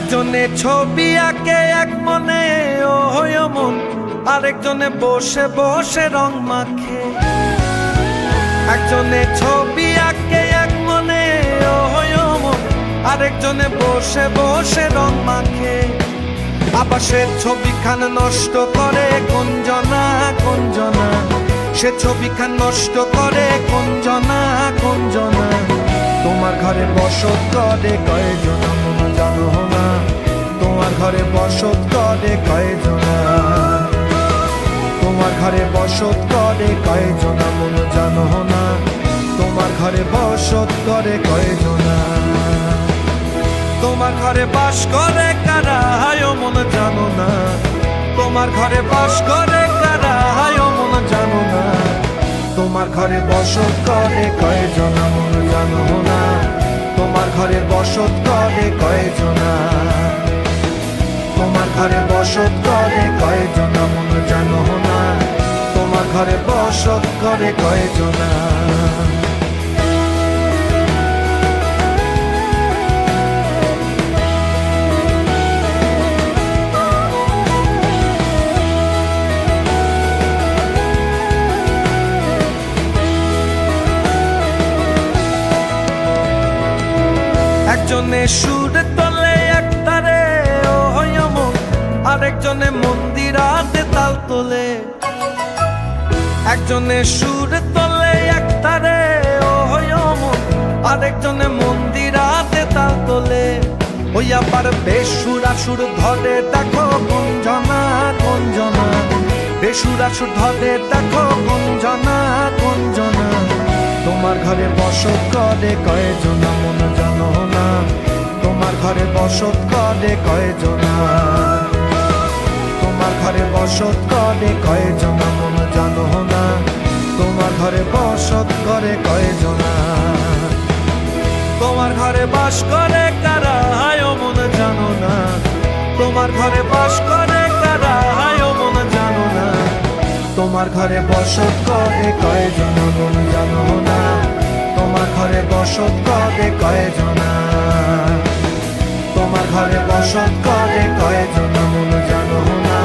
একজনে ছবি আঁকে এক মনে ও হয় মন, আরেকজনে বসে বসে রং মাখে। একজনে ছবি আঁকে এক মনে ও হয় মন, আরেকজনে বসে বসে রং মাখে। আবার সে ছবিখান নষ্ট করে কোনজনা কোনজনা, সে ছবিখান নষ্ট করে কোনজনা কোনজনা। তোমার ঘরে বসত করে কয়জনা মন জানো না, তোমার ঘরে বসত করে কয়জনা। তোমার ঘরে বসত করে কয়জনা মন জানো না, তোমার ঘরে বসত করে কয়জনা। তোমার ঘরে বাস করে কারা হায় মন জানো না, তোমার ঘরে বাস করে কারা হায় মন জানো না। তোমার ঘরে বসত করে কয়জনা মন জানো না, তোমার ঘরে বসত করে কয়জনা। তোমার ঘরে বসত করে কয়জনা মন জানো না, তোমার ঘরে বসত করে কয়জনা। একজনে সুর তোলে এক তারে ও হয় মন, আরেকজনে মন্দিরাতে তাল তোলে। একজনে সুর তোলে এক তারে ও হয় মন, আরেকজনে মন্দিরাতে তাল তোলে। ওই আবার বেসুরাসুর ধরে দেখো কোনজনা কোনজনা, বেসুরাসুর ধরে দেখো কোনজনা কোনজনা। তোমার ঘরে বসত করে কয়জনা মন জানো না, তোমার ঘরে বসত করে কয়জনা। তোমার ঘরে বসত করে কয়জনা মন জানো না, তোমার ঘরে বসত করে কয়জনা। তোমার ঘরে বাস করে কারা হায় মন জানো না, তোমার ঘরে বাস করে কারা হায় মন জানো না। তোমার ঘরে বসত করে কয়জনা মন জানো না, তোমার ঘরে বসত করে কয়জনা। তোমার ঘরে বসত করে কয়জনা মন জানো না,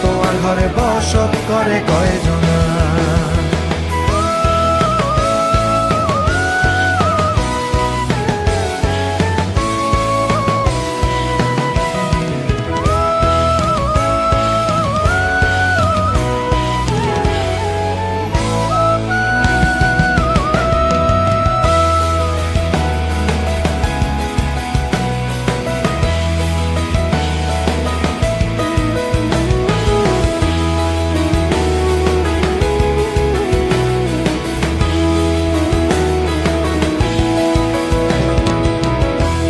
তোমার ঘরে বসত করে কয়জনা।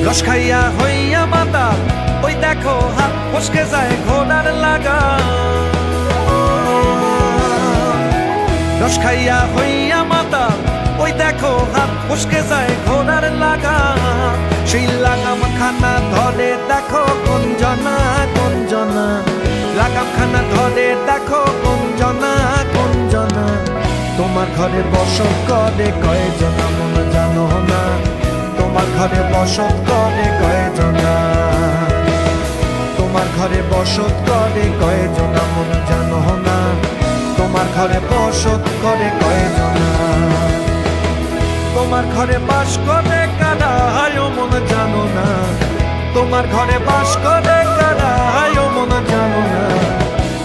রস খাইয়া হইয়া মাতাল ওই দেখো হাত ফসকে যায় ঘোড়ার লাগা। রস খাইয়া হইয়া মাতাল ওই দেখো হাত ফসকে যায় ঘোড়ার লাগা। সেই লাগাম খানা ধরে দেখো কোনজনা কোনজনা, লাগাম খানা ধরে দেখো কোনজনা কোনজনা। তোমার ঘরে বসত করে কয়জনা মন জানো না, তোমার ঘরে বসত করে কয়জনা। তোমার ঘরে বসত করে কয়জনা মন জানো না, তোমার ঘরে বসত করে কয়জনা। তোমার ঘরে বাস করে কারা হায় মন জানো না, তোমার ঘরে বাস করে কারা হায় মন জানো না।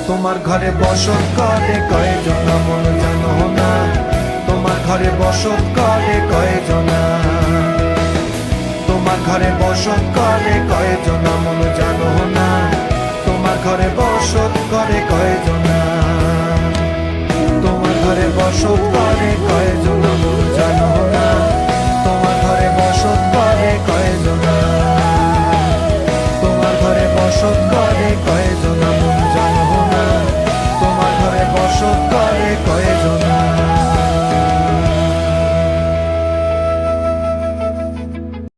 তোমার ঘরে বসত করে কয়জনা মন জানো না, তোমার ঘরে বসত করে কয়জনা। তোমার ঘরে বসত করে কয়জনা মন জানো না, তোমার ঘরে বসত করে কয়জনা। তোমার ঘরে বসত করে কয়জনা মন জানো না,